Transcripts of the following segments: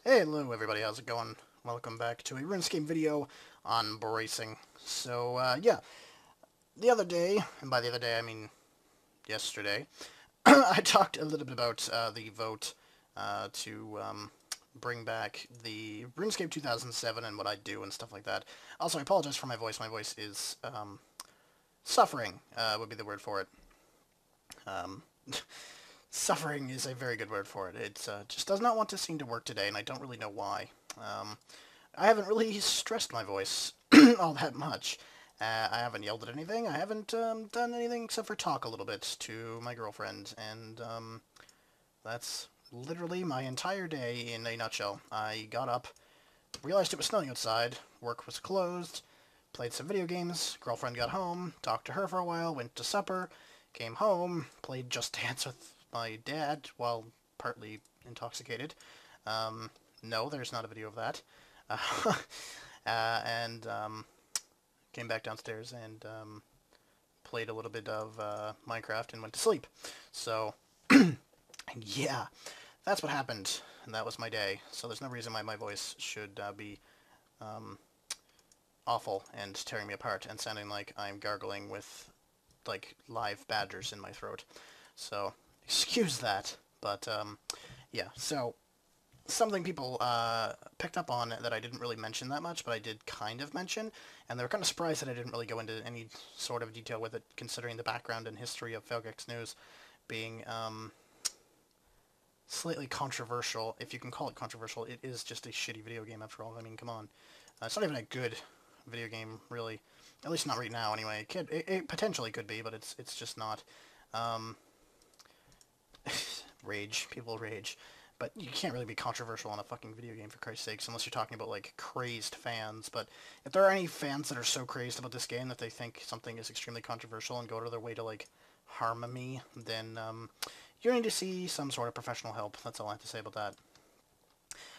Hey, hello everybody, how's it going? Welcome back to a Runescape video on bracing. Yeah, the other day, and by the other day I mean yesterday, I talked a little bit about the vote to bring back the RuneScape 2007 and what I do and stuff like that. Also, I apologize for my voice. My voice is suffering, would be the word for it. Um, Suffering is a very good word for it. It just does not want to seem to work today, and I don't really know why. I haven't really stressed my voice all that much. I haven't yelled at anything. I haven't done anything except for talk a little bit to my girlfriend, and that's literally my entire day in a nutshell. I got up, realized it was snowing outside, work was closed, played some video games, girlfriend got home, talked to her for a while, went to supper, came home, played Just Dance with my dad while partly intoxicated. No, there's not a video of that. Uh, and came back downstairs and played a little bit of Minecraft and went to sleep. So, yeah, that's what happened. And that was my day. So there's no reason why my voice should be um, awful and tearing me apart and sounding like I'm gargling with like live badgers in my throat. So excuse that. But yeah, so something people picked up on that I didn't really mention that much, but I did kind of mention, and they were kind of surprised that I didn't really go into any sort of detail with it, considering the background and history of Jagexs news being slightly controversial. If you can call it controversial, it is just a shitty video game after all. I mean, come on. It's not even a good video game, really. At least not right now, anyway. It potentially could be, but it's just not. Um, Rage. People rage. But you can't really be controversial on a fucking video game, for Christ's sakes, unless you're talking about, like, crazed fans. But if there are any fans that are so crazed about this game that they think something is extremely controversial and go to their way to, like, harm me, then you need to see some sort of professional help. That's all I have to say about that.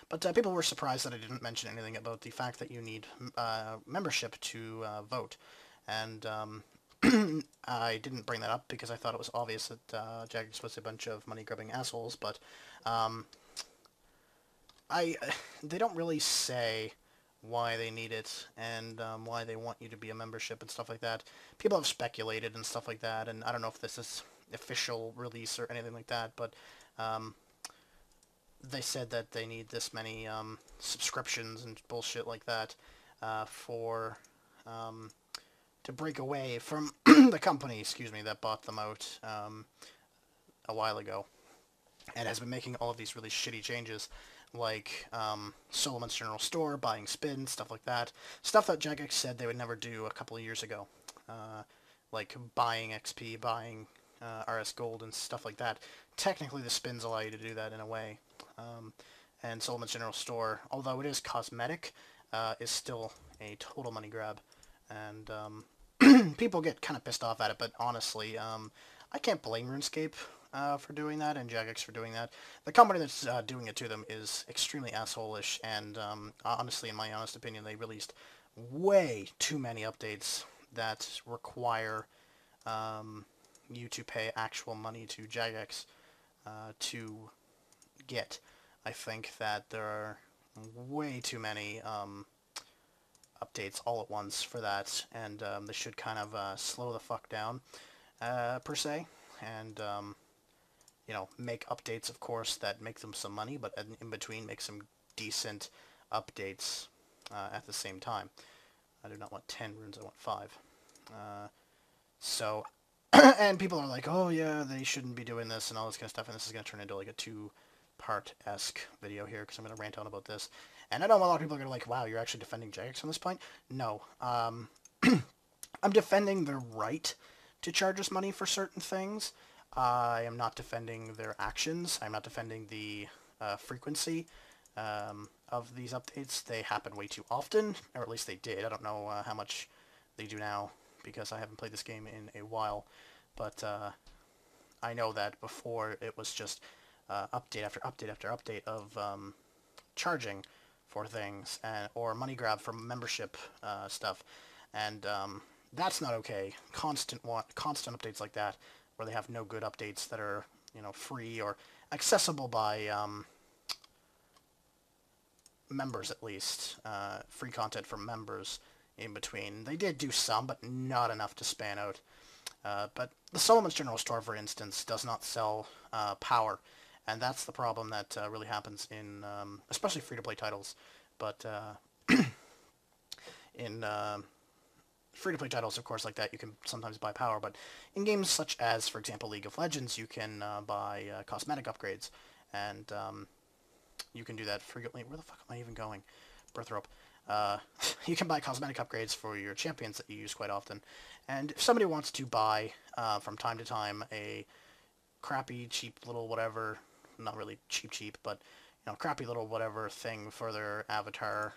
But people were surprised that I didn't mention anything about the fact that you need membership to vote. And I didn't bring that up because I thought it was obvious that Jagexs was a bunch of money-grubbing assholes, but um, I they don't really say why they need it and why they want you to be a membership and stuff like that. People have speculated and stuff like that, and I don't know if this is official release or anything like that, but um, they said that they need this many subscriptions and bullshit like that for um, to break away from the company, excuse me, that bought them out a while ago, and has been making all of these really shitty changes, like Solomon's General Store, buying spin, stuff like that. Stuff that Jagexs said they would never do a couple of years ago. Like buying XP, buying RS Gold, and stuff like that. Technically, the spins allow you to do that in a way. And Solomon's General Store, although it is cosmetic, is still a total money grab. And people get kind of pissed off at it, but honestly, I can't blame RuneScape for doing that and Jagexs for doing that. The company that's doing it to them is extremely asshole-ish, and honestly, in my honest opinion, they released way too many updates that require you to pay actual money to Jagexs to get. I think that there are way too many updates all at once for that, and they should kind of slow the fuck down, per se, and you know, make updates, of course, that make them some money, but in between make some decent updates at the same time. I do not want 10 runes, I want 5. So, and people are like, oh yeah, they shouldn't be doing this and all this kind of stuff, and this is going to turn into like a two-part-esque video here, because I'm going to rant on about this. And I know a lot of people are going to like, wow, you're actually defending Jagexs on this point? No. I'm defending their right to charge us money for certain things. I am not defending their actions. I'm not defending the frequency of these updates. They happen way too often, or at least they did. I don't know how much they do now, because I haven't played this game in a while. But I know that before it was just update after update after update of charging for things, or money grab for membership stuff. And that's not okay. Constant updates like that, where they have no good updates that are, you know, free or accessible by members at least, free content for members in between. They did do some, but not enough to span out. But the Solomon's General Store, for instance, does not sell power, and that's the problem that really happens in, especially free-to-play titles. But in free-to-play titles, of course, like that, you can sometimes buy power. But in games such as, for example, League of Legends, you can buy cosmetic upgrades, and you can do that frequently. Where the fuck am I even going? Birth rope. You can buy cosmetic upgrades for your champions that you use quite often. And if somebody wants to buy, from time to time, a crappy, cheap little whatever, not really cheap, but, you know, crappy little whatever thing for their avatar,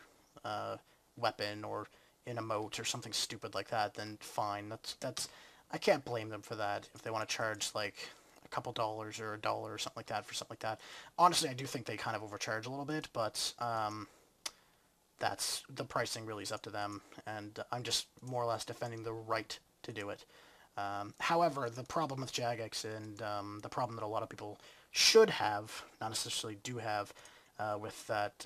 weapon, or an emote, or something stupid like that, then fine. That's I can't blame them for that. If they want to charge, like, a couple dollars or $1 or something like that for something like that. Honestly, I do think they kind of overcharge a little bit, but, that's the pricing really is up to them, and I'm just more or less defending the right to do it. However, the problem with Jagexs, and the problem that a lot of people should have, not necessarily do have, with that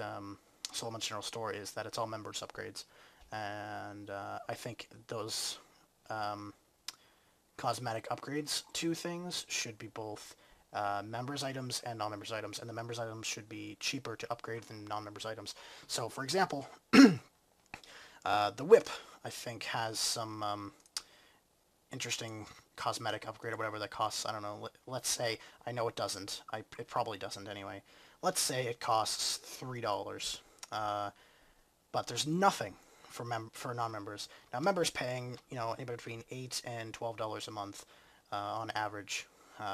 Solomon's General Store, is that it's all members upgrades, and I think those cosmetic upgrades to things should be both members items and non-members items, and the members items should be cheaper to upgrade than non-members items. So, for example, the whip, I think, has some interesting cosmetic upgrade or whatever that costs. I don't know. Let's say, I know it doesn't. It probably doesn't anyway. Let's say it costs $3, but there's nothing for non-members. Now, members paying, you know, anywhere between $8 and $12 a month on average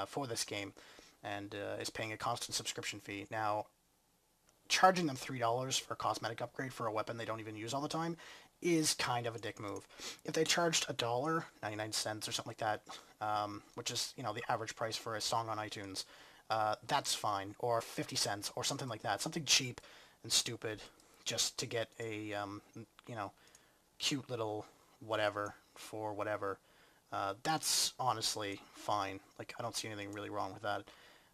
for this game, and is paying a constant subscription fee. Now, charging them $3 for a cosmetic upgrade for a weapon they don't even use all the time is kind of a dick move. If they charged $1, 99 cents or something like that, which is, you know, the average price for a song on iTunes, that's fine, or 50 cents or something like that, something cheap and stupid, just to get a you know, cute little whatever for whatever. That's honestly fine. Like, I don't see anything really wrong with that.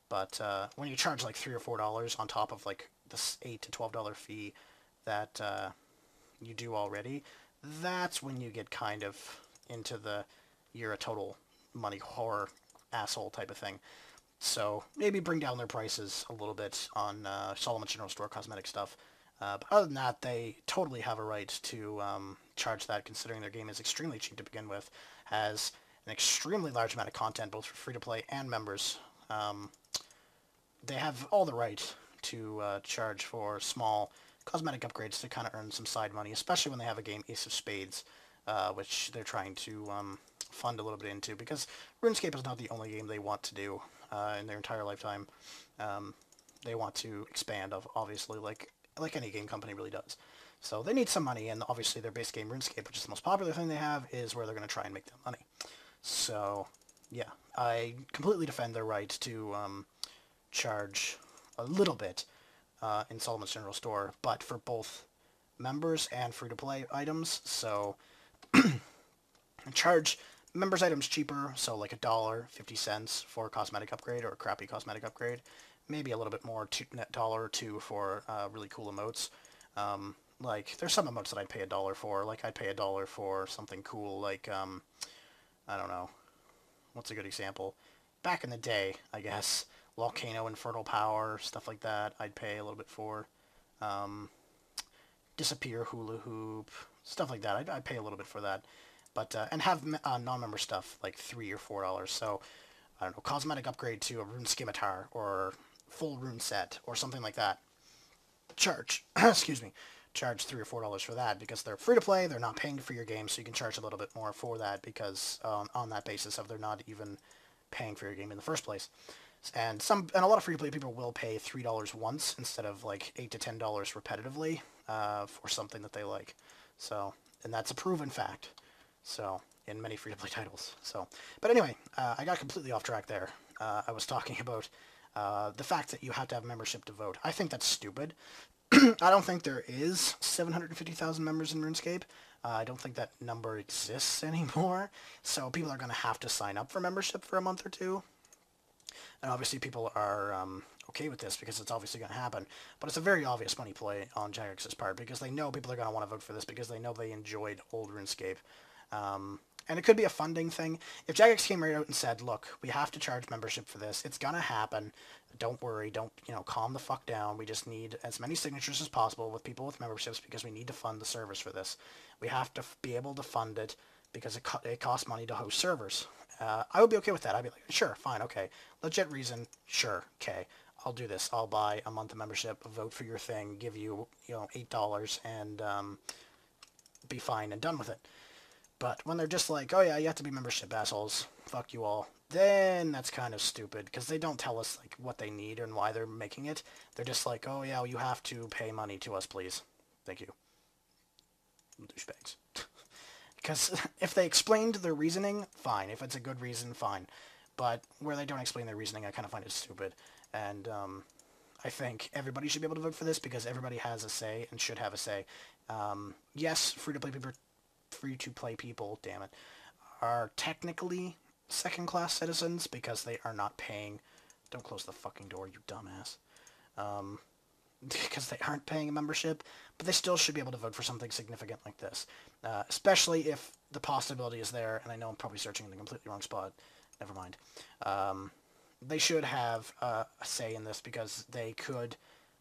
But when you charge like $3 or $4 on top of like this $8 to $12 fee that you do already, that's when you get kind of into the you're a total money whore asshole type of thing. So maybe bring down their prices a little bit on Solomon's General Store cosmetic stuff. But other than that, they totally have a right to charge that, considering their game is extremely cheap to begin with, has an extremely large amount of content, both for free-to-play and members. They have all the right to charge for small cosmetic upgrades to kind of earn some side money, especially when they have a game, Ace of Spades, which they're trying to fund a little bit into, because RuneScape is not the only game they want to do in their entire lifetime. They want to expand, obviously, like any game company really does. So they need some money, and obviously their base game, Runescape, which is the most popular thing they have, is where they're going to try and make that money. So, yeah, I completely defend their right to charge a little bit in Solomon's General Store, but for both members and free-to-play items. So charge members items cheaper, so like $1, 50 cents for a cosmetic upgrade or a crappy cosmetic upgrade. Maybe a little bit more, $1 or $2 for really cool emotes. Like, there's some emotes that I'd pay $1 for. Like, I'd pay $1 for something cool, like, I don't know. What's a good example? Back in the day, I guess, Volcano, Infernal Power, stuff like that, I'd pay a little bit for. Disappear, Hula Hoop, stuff like that, I'd pay a little bit for that. But, and have non-member stuff, like $3 or $4. So, I don't know, cosmetic upgrade to a Rune Scimitar, or full rune set, or something like that. Charge, excuse me, charge $3 or $4 for that, because they're free to play, they're not paying for your game, so you can charge a little bit more for that, because on that basis of they're not even paying for your game in the first place. And a lot of free to play people will pay $3 once instead of like $8 to $10 repetitively for something that they like. So, and that's a proven fact. So, in many free to play titles. So, but anyway, I got completely off track there. I was talking about the fact that you have to have membership to vote. I think that's stupid. I don't think there is 750,000 members in RuneScape. I don't think that number exists anymore. So people are going to have to sign up for membership for a month or two. And obviously people are okay with this because it's obviously going to happen. But it's a very obvious money play on Jagex's part because they know people are going to want to vote for this because they know they enjoyed old RuneScape. And it could be a funding thing. If Jagexs came right out and said, look, we have to charge membership for this. It's going to happen. Don't worry. Don't, calm the fuck down. We just need as many signatures as possible with people with memberships because we need to fund the servers for this. We have to be able to fund it because it costs money to host servers. I would be okay with that. I'd be like, sure, fine, okay. Legit reason, sure, okay. I'll do this. I'll buy a month of membership, vote for your thing, give you, $8 and be fine and done with it. But when they're just like, oh yeah, you have to be membership assholes, fuck you all, then that's kind of stupid because they don't tell us like what they need and why they're making it. They're just like, oh yeah, well, you have to pay money to us, please. Thank you. Douchebags. Because if they explained their reasoning, fine. If it's a good reason, fine. But where they don't explain their reasoning, I kind of find it stupid. And I think everybody should be able to vote for this because everybody has a say and should have a say. Yes, free-to-play people, damn it, are technically second-class citizens because they are not paying. Don't close the fucking door, you dumbass. Because they aren't paying a membership, but they still should be able to vote for something significant like this. Especially if the possibility is there, and I know I'm probably searching in the completely wrong spot. Never mind. They should have a say in this because they could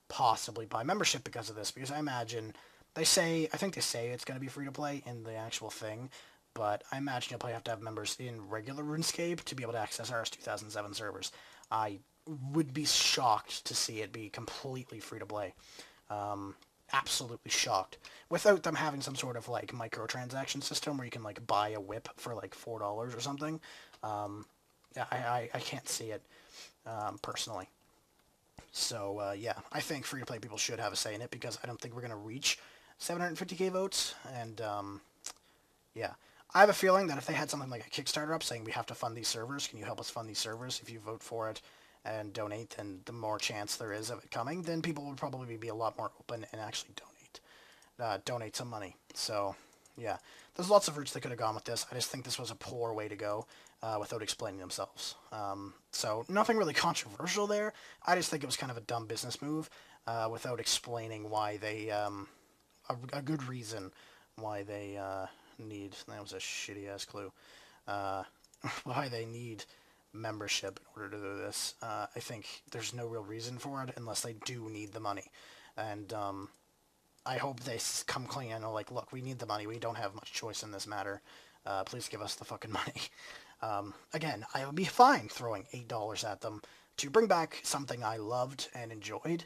possibly buy membership because of this. Because I imagine I think they say it's going to be free to play in the actual thing, but I imagine you'll probably have to have members in regular RuneScape to be able to access RS 2007 servers. I would be shocked to see it be completely free to play. Absolutely shocked. Without them having some sort of like microtransaction system where you can like buy a whip for like $4 or something. I can't see it personally. So yeah, I think free to play people should have a say in it because I don't think we're gonna reach 750k votes. And yeah, I have a feeling that if they had something like a Kickstarter up saying we have to fund these servers, can you help us fund these servers? If you vote for it and donate, then the more chance there is of it coming, then people would probably be a lot more open and actually donate some money. So yeah, there's lots of routes they could have gone with this. I just think this was a poor way to go without explaining themselves. So nothing really controversial there. I just think it was kind of a dumb business move without explaining why they, a good reason why they need, that was a shitty ass clue, why they need membership in order to do this. I think there's no real reason for it unless they do need the money. And I hope they come clean and are like, look, we need the money. We don't have much choice in this matter. Please give us the fucking money. Again, I would be fine throwing $8 at them to bring back something I loved and enjoyed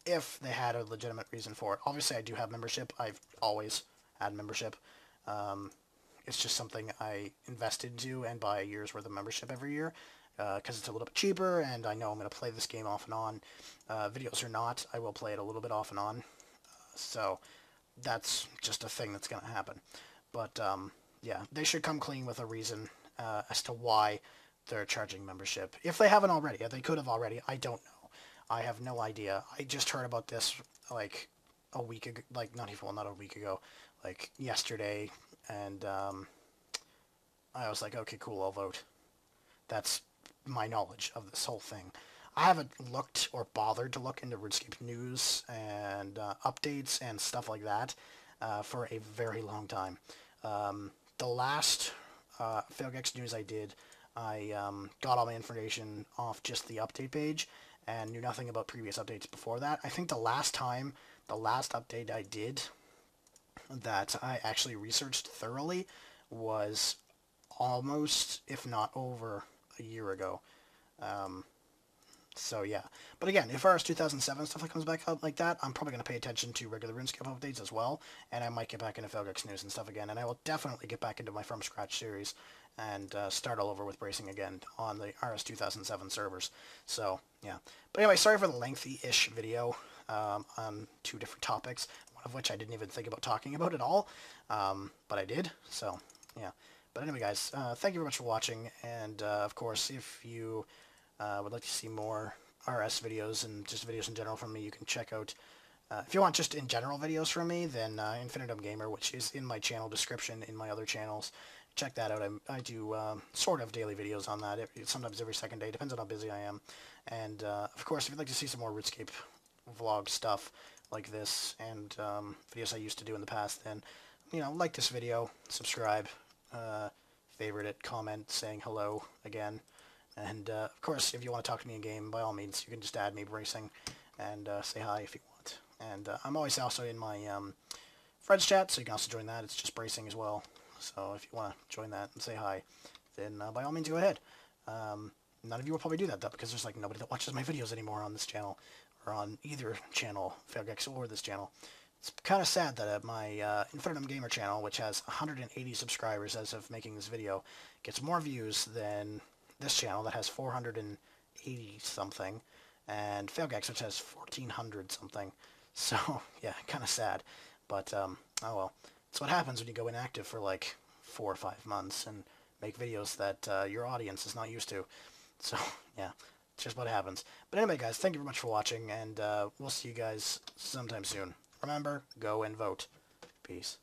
if they had a legitimate reason for it. Obviously, I do have membership. I've always had membership. It's just something I invested into and buy a year's worth of membership every year because it's a little bit cheaper and I know I'm going to play this game off and on. Videos or not, I will play it a little bit off and on. So that's just a thing that's going to happen. But yeah, they should come clean with a reason as to why they're charging membership. If they haven't already, they could have already. I don't know. I have no idea. I just heard about this like a week ago, like not a week ago, like yesterday, and I was like, okay, cool, I'll vote. That's my knowledge of this whole thing. I haven't looked or bothered to look into RuneScape news and updates and stuff like that for a very long time. The last Jagexs news I did, I got all my information off just the update page and knew nothing about previous updates before that. I think the last update I did that I actually researched thoroughly was almost, if not over, a year ago. So yeah, but again, if RS 2007 stuff that comes back up like that, I'm probably going to pay attention to regular RuneScape updates as well, and I might get back into Jagexs news and stuff again, and I will definitely get back into my From Scratch series and start all over with bracing again on the RS 2007 servers. So yeah, but anyway, sorry for the lengthy-ish video on two different topics, one of which I didn't even think about talking about at all, but I did. So yeah, but anyway, guys, thank you very much for watching, and of course, if you would like to see more RS videos and just videos in general from me, you can check out, if you want just in general videos from me, then Infinitum Gamer, which is in my channel description in my other channels. Check that out. I do sort of daily videos on that, sometimes every second day, depends on how busy I am. And, of course, if you'd like to see some more RuneScape vlog stuff like this, and videos I used to do in the past, then, you know, like this video, subscribe, favorite it, comment, saying hello again. And, of course, if you want to talk to me in game, by all means, you can just add me, Bracing, and say hi if you want. And I'm always also in my friends chat, so you can also join that. It's just Bracing as well. So if you want to join that and say hi, then by all means go ahead. None of you will probably do that, though, because there's like nobody that watches my videos anymore on this channel, or on either channel, Jagexs or this channel. It's kind of sad that my Infinitum Gamer channel, which has 180 subscribers as of making this video, gets more views than this channel that has 480 something, and Jagexs, which has 1400 something. So yeah, kind of sad, but oh well. It's what happens when you go inactive for like 4 or 5 months and make videos that your audience is not used to. So yeah, it's just what happens. But anyway, guys, thank you very much for watching, and we'll see you guys sometime soon. Remember, go and vote. Peace.